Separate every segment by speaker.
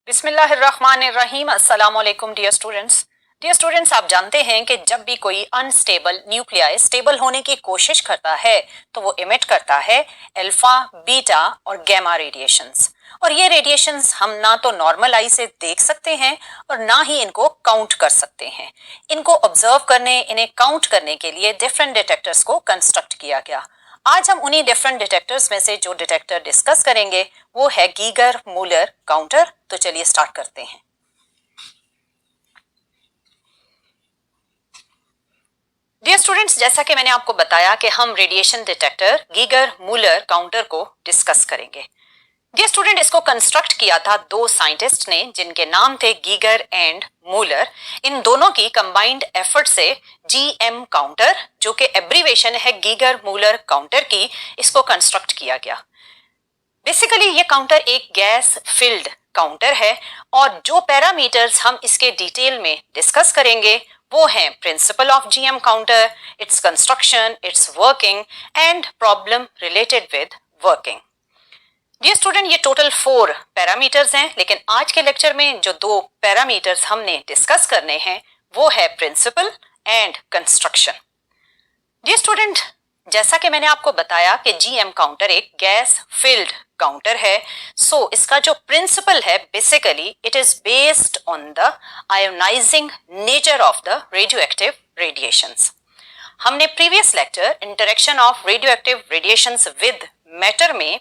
Speaker 1: बिस्मिल्लाहिर्रहमानिर्रहीम। अस्सलाम वालेकुम डियर स्टूडेंट्स। आप जानते हैं कि जब भी कोई अनस्टेबल न्यूक्लियाई स्टेबल होने की कोशिश करता है तो वो इमिट करता है अल्फा, बीटा और गैमा रेडिएशंस। और ये रेडिएशंस हम ना तो नॉर्मल आई से देख सकते हैं और ना ही इनको काउंट कर सकते हैं। इनको ऑब्जर्व करने, इन्हें काउंट करने के लिए डिफरेंट डिटेक्टर्स को कंस्ट्रक्ट किया गया। आज हम उन्हीं डिफरेंट डिटेक्टर्स में से जो डिटेक्टर डिस्कस करेंगे वो है गीगर मूलर काउंटर। तो चलिए स्टार्ट करते हैं। डियर स्टूडेंट्स, जैसा कि मैंने आपको बताया कि हम radiation detector Geiger Muller counter को डिस्कस करेंगे। डियर स्टूडेंट, इसको कंस्ट्रक्ट किया था दो साइंटिस्ट ने जिनके नाम थे गीगर एंड मूलर। इन दोनों की कंबाइंड एफर्ट से जीएम काउंटर, जो कि एब्रीवेशन है गीगर मूलर काउंटर की, इसको कंस्ट्रक्ट किया गया। बेसिकली ये काउंटर एक गैस फिल्ड काउंटर है और जो पैरामीटर्स हम इसके डिटेल में डिस्कस करेंगे वो हैं principle of GM counter, its construction, its working and problem related with working. Dear student, ये टोटल 4 पैरामीटर्स हैं, लेकिन आज के लेक्चर में जो 2 पैरामीटर्स हमने डिस्कस करने हैं वो है principle and construction. Dear student, जैसा कि मैंने आपको बताया कि जीएम काउंटर एक गैस फिल्ड काउंटर है, सो इसका जो प्रिंसिपल है basically it is based on the ionising nature of the radioactive radiations. हमने previous lecture interaction of radioactive radiations with matter में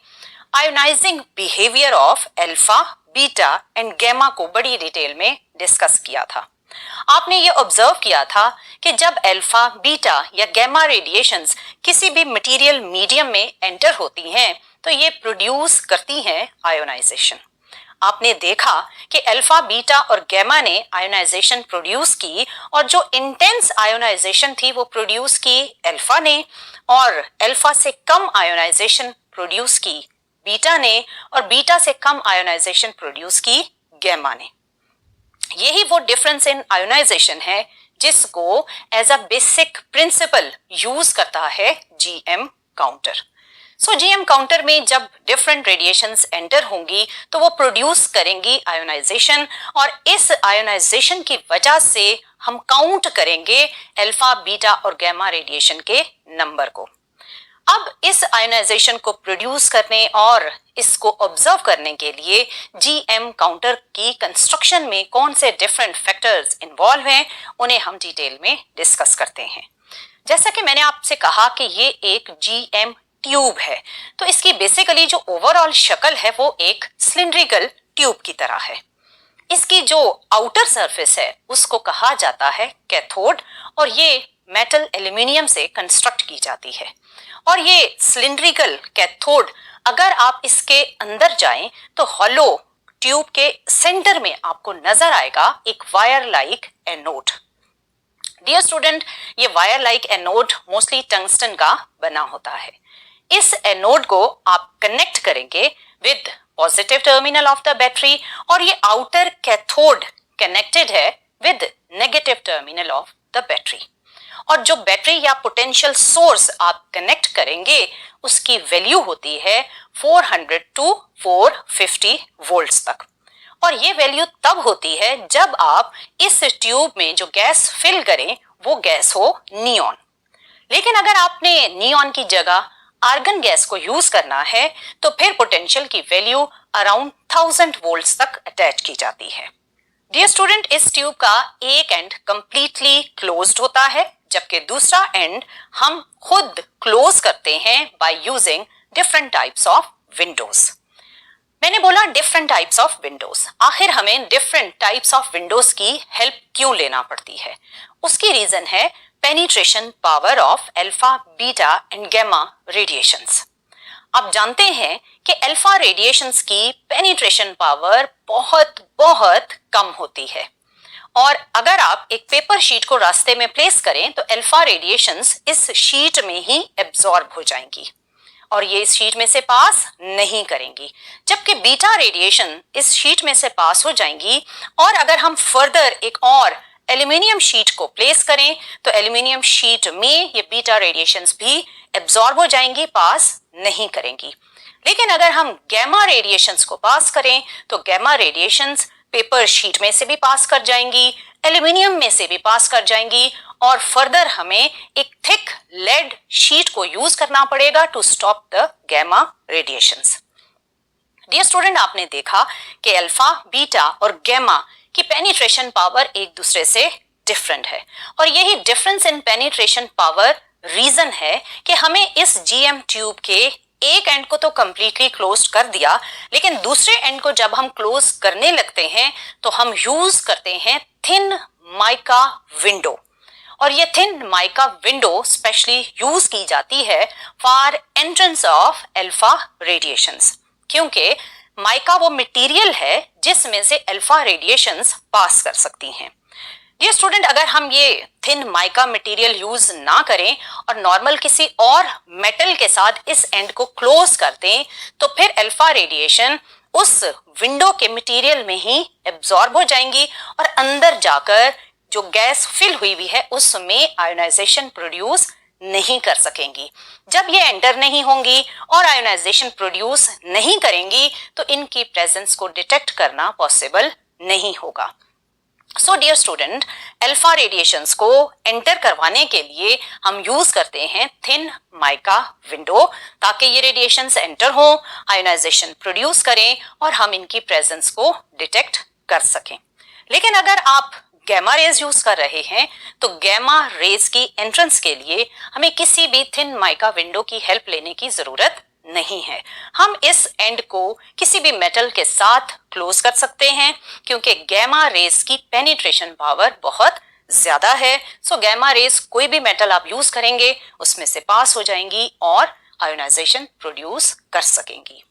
Speaker 1: ionising behaviour of alpha, beta and gamma को बड़ी detail में discuss किया था। आपने ये ऑब्जर्व किया था कि जब अल्फा, बीटा या गैमा रेडिएशंस किसी भी मटेरियल मीडियम में एंटर होती हैं तो ये प्रोड्यूस करती हैं आयोनाइजेशन। आपने देखा कि अल्फा, बीटा और गैमा ने आयोनाइजेशन प्रोड्यूस की और जो इंटेंस आयोनाइजेशन थी वो प्रोड्यूस की अल्फा ने, और अल्फा से कम आयोनाइजेशन प्रोड्यूस की बीटा ने, और बीटा से कम आयोनाइजेशन प्रोड्यूस की गैमा ने। यही वो डिफरेंस इन आयोनाइजेशन है जिसको as a basic principle use करता है GM counter. So GM counter में जब डिफरेंट रेडिएशंस एंटर होंगी तो वो प्रोड्यूस करेंगी आयोनाइजेशन, और इस आयोनाइजेशन की वजह से हम काउंट करेंगे अल्फा, बीटा और गैमा रेडिएशन के नंबर को। अब इस आयोनाइजेशन को प्रोड्यूस करने और इसको ऑब्जर्व करने के लिए जीएम काउंटर की कंस्ट्रक्शन में कौन से डिफरेंट फैक्टर्स इन्वॉल्व हैं उन्हें हम डिटेल में डिस्कस करते हैं। जैसा कि मैंने आपसे कहा कि ये एक जीएम ट्यूब है, तो इसकी बेसिकली जो ओवरऑल शक्ल है वो एक सिलिंड्रिकल ट्यूब की तरह है। इसकी जो आउटर सरफेस है उसको कहा जाता है कैथोड, और ये मेटल एल्यूमिनियम से कंस्ट्रक्ट की जाती है। और ये सिलिंड्रिकल कैथोड अगर आप इसके अंदर जाएं तो हॉलो ट्यूब के सेंटर में आपको नजर आएगा एक wire like anode. Dear student, ये wire like anode mostly tungsten का बना होता है। इस एनोड को आप कनेक्ट करेंगे with positive terminal of the battery, और ये आउटर कैथोड कनेक्टेड है with negative terminal of the battery. और जो बैटरी या पोटेंशियल सोर्स आप कनेक्ट करेंगे उसकी वैल्यू होती है 400 टू 450 वोल्ट्स तक। और ये वैल्यू तब होती है जब आप इस ट्यूब में जो गैस फिल करें वो गैस हो नियॉन। लेकिन अगर आपने नियॉन की जगह आर्गन गैस को यूज करना है तो फिर पोटेंशियल की वैल्यू अराउंड 1000 वोल्ट्स तक अटैच की जाती है। डियर स्टूडेंट, इस ट्यूब का एक एंड कंप्लीटली क्लोज्ड होता है जबकि दूसरा एंड हम खुद क्लोज करते हैं by using different types of windows. मैंने बोला डिफरेंट टाइप्स ऑफ विंडोज, आखिर हमें डिफरेंट टाइप्स ऑफ विंडोज की हेल्प क्यों लेना पड़ती है? उसकी रीजन है penetration power of alpha, beta and gamma radiations. आप जानते हैं कि अल्फा रेडिएशंस की पेनिट्रेशन पावर बहुत बहुत कम होती है, और अगर आप एक पेपर शीट को रास्ते में प्लेस करें तो अल्फा रेडिएशंस इस शीट में ही एब्जॉर्ब हो जाएंगी और ये इस शीट में से पास नहीं करेंगी, जबकि बीटा रेडिएशन इस शीट में से पास हो जाएंगी। और अगर हम फर्दर एक और एल्यूमिनियम शीट को प्लेस करें तो एल्यूमिनियम शीट में ये बीटा रेडिएशंस भी एब्जॉर्ब हो जाएंगी, पास नहीं करेंगी। लेकिन अगर हम गैमा रेडिएशंस को पास करें तो गैमा रेडिएशंस पेपर शीट में से भी पास कर जाएंगी, एल्यूमिनियम में से भी पास कर जाएंगी और फर्दर हमें एक थिक लेड शीट को यूज करना पड़ेगा to stop the gamma radiations. Dear student, आपने देखा कि अल्फा, बीटा और गैमा की पेनिट्रेशन पावर एक दूसरे से डिफरेंट है और यही difference in penetration power reason है कि हमें इस जीएम ट्यूब के एक एंड को तो कंप्लीटली क्लोज कर दिया, लेकिन दूसरे एंड को जब हम क्लोज करने लगते हैं तो हम यूज करते हैं थिन माइका विंडो। और ये thin mica window specially use की जाती है for entrance of alpha radiations, क्योंकि माइका वो मटेरियल है जिसमें से अल्फा रेडिएशंस पास कर सकती हैं। डियर स्टूडेंट, अगर हम ये थिन माइका मटेरियल यूज ना करें और नॉर्मल किसी और मेटल के साथ इस एंड को क्लोज कर दें तो फिर अल्फा रेडिएशन उस विंडो के मटेरियल में ही एब्जॉर्ब हो जाएंगी और अंदर जाकर जो गैस फिल हुई है उसमें आयोनाइजेशन प्रोड्यूस नहीं कर सकेंगी। जब ये एंटर नहीं होंगी और आयोनाइजेशन प्रोड्यूस नहीं करेंगी तो इनकी प्रेजेंस को डिटेक्ट करना पॉसिबल नहीं होगा। So dear student, alpha radiations को एंटर करवाने के लिए हम यूज करते हैं थिन माइका विंडो ताकि ये रेडिएशंस एंटर हो, आयोनाइजेशन प्रोड्यूस करें और हम इनकी प्रेजेंस को डिटेक्ट कर सकें। लेकिन अगर आप गैमा रेज यूज कर रहे हैं तो गैमा रेज की एंट्रेंस के लिए हमें किसी भी थिन माइका विंडो की हेल्प लेने की जरूरत नहीं है। हम इस एंड को किसी भी मेटल के साथ क्लोज कर सकते हैं क्योंकि गैमा रेज की पेनिट्रेशन पावर बहुत ज्यादा है। सो गैमा रेज कोई भी मेटल आप यूज करेंगे उसमें से पास हो जाएंगी और आयोनाइजेशन प्रोड्यूस कर सकेंगी।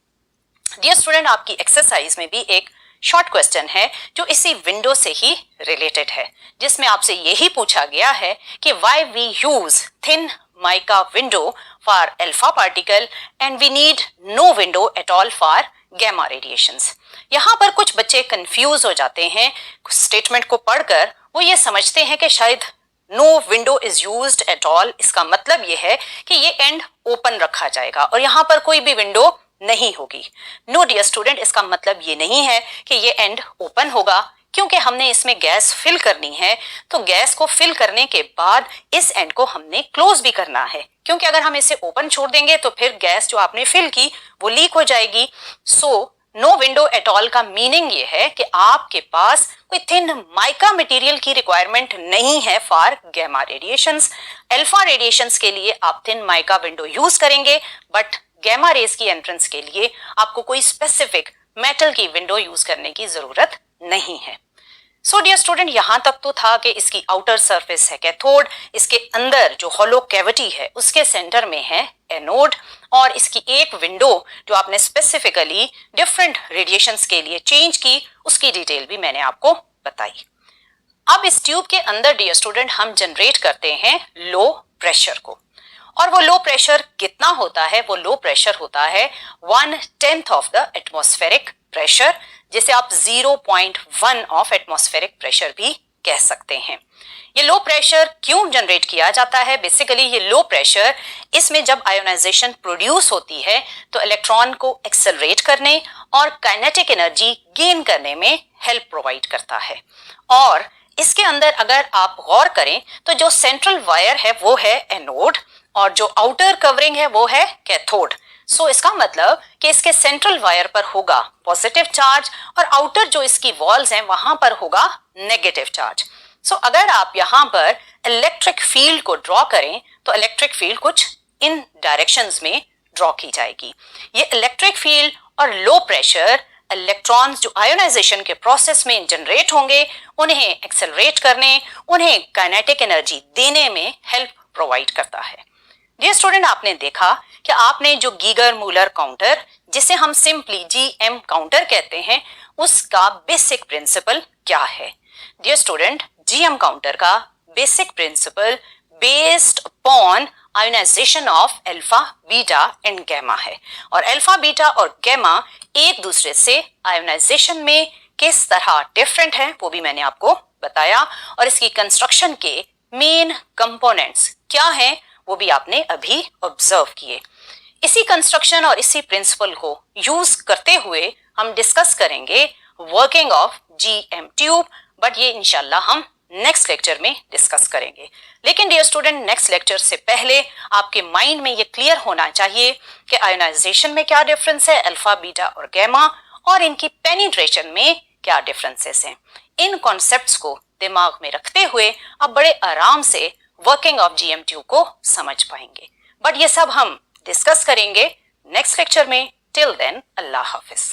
Speaker 1: डियर स्टूडेंट, आपकी एक्सरसाइज में भी एक शॉर्ट क्वेश्चन है जो इसी विंडो से ही रिलेटेड है, जिसमें आपसे यही पूछा गया है कि why we use thin mica window for alpha particle and we need no window at all for gamma radiations. यहाँ पर कुछ बच्चे कंफ्यूज हो जाते हैं स्टेटमेंट को पढ़कर, वो ये समझते हैं कि शायद no window is used at all, इसका मतलब ये है कि ये एंड ओपन रखा जाएगा और यहाँ पर कोई भी विंडो नहीं होगी। नो डियर स्टूडेंट, इसका मतलब ये नहीं है कि ये एंड ओपन होगा, क्योंकि हमने इसमें गैस फिल करनी है तो गैस को फिल करने के बाद इस एंड को हमने क्लोज भी करना है, क्योंकि अगर हम इसे ओपन छोड़ देंगे तो फिर गैस जो आपने फिल की वो लीक हो जाएगी। So no window at all का मीनिंग ये है कि आपके पास कोई थिन माइका मटेरियल की रिक्वायरमेंट नहीं है for gamma radiations. Alpha radiations के लिए आप थिन माइका विंडो यूज करेंगे, बट गैमा रेज की एंट्रेंस के लिए आपको कोई स्पेसिफिक मेटल की विंडो यूज करने की जरूरत नहीं है। सो डियर स्टूडेंट, यहां तक तो था कि इसकी आउटर सरफेस है कैथोड, इसके अंदर जो हॉलो कैविटी है उसके सेंटर में है एनोड और इसकी एक विंडो जो आपने स्पेसिफिकली डिफरेंट रेडिएशंस के लिए चेंज की उसकी डिटेल भी मैंने आपको बताई। अब इस ट्यूब के अंदर डियर स्टूडेंट हम जनरेट करते हैं लो प्रेशर को, और वो लो प्रेशर कितना होता है? वो लो प्रेशर होता है 1/10 ऑफ द एटमॉस्फेरिक प्रेशर, जिसे आप 0.1 ऑफ एटमॉस्फेरिक प्रेशर भी कह सकते हैं। ये लो प्रेशर क्यों जनरेट किया जाता है? बेसिकली ये लो प्रेशर, इसमें जब आयोनाइजेशन प्रोड्यूस होती है तो इलेक्ट्रॉन को एक्सेलरेट करने और काइनेटिक एनर्जी गेन करने में हेल्प प्रोवाइड करता है। और इसके अंदर अगर आप गौर करें तो जो सेंट्रल वायर है वो है एनोड और जो आउटर कवरिंग है वो है कैथोड। सो इसका मतलब कि इसके सेंट्रल वायर पर होगा पॉजिटिव चार्ज और आउटर जो इसकी वॉल्स हैं वहां पर होगा नेगेटिव चार्ज। सो अगर आप यहाँ पर इलेक्ट्रिक फील्ड को ड्रॉ करें तो इलेक्ट्रिक फील्ड कुछ इन डायरेक्शंस में ड्रॉ की जाएगी। ये इलेक्ट्रिक फील्ड और लो प्रेशर इलेक्ट्रॉन्स जो आयोनाइजेशन के प्रोसेस में जनरेट होंगे उन्हें एक्सेलरेट करने, उन्हें काइनेटिक एनर्जी देने में हेल्प प्रोवाइड करता है। डियर स्टूडेंट, आपने देखा कि आपने जो गीगर मूलर काउंटर, जिसे हम सिंपली जीएम काउंटर कहते हैं, उसका बेसिक प्रिंसिपल क्या है? डियर स्टूडेंट, जीएम काउंटर का basic principle based upon ionization of alpha, beta and gamma है। और अल्फा, बीटा और गैमा एक दूसरे से आयोनाइजेशन में किस तरह डिफरेंट है वो भी मैंने आपको बताया, और इसकी कंस्ट्रक्शन के मेन कंपोनेंट्स क्या हैं वो भी आपने अभी ऑब्जर्व किए। इसी कंस्ट्रक्शन और इसी प्रिंसिपल को यूज करते हुए हम डिस्कस करेंगे working of GM tube, but ये इंशाल्लाह हम नेक्स्ट लेक्चर में डिस्कस करेंगे। लेकिन डियर स्टूडेंट, नेक्स्ट लेक्चर से पहले आपके माइंड में ये क्लियर होना चाहिए कि आयोनाइजेशन में क्या डिफरेंस है, अल्फा, बीटा और गैमा, और इनकी पेनिट्रेशन में क्या डिफरेंसेस हैं। इन कॉन्सेप्ट्स को दिमाग में रखते हुए आप बड़े आराम से वर्किंग ऑफ GM ट्यूब को समझ पाएंगे। बट ये सब हम डिस्कस करेंगे नेक्स्ट लेक्चर में। टिल देन, अल्लाह हाफिज।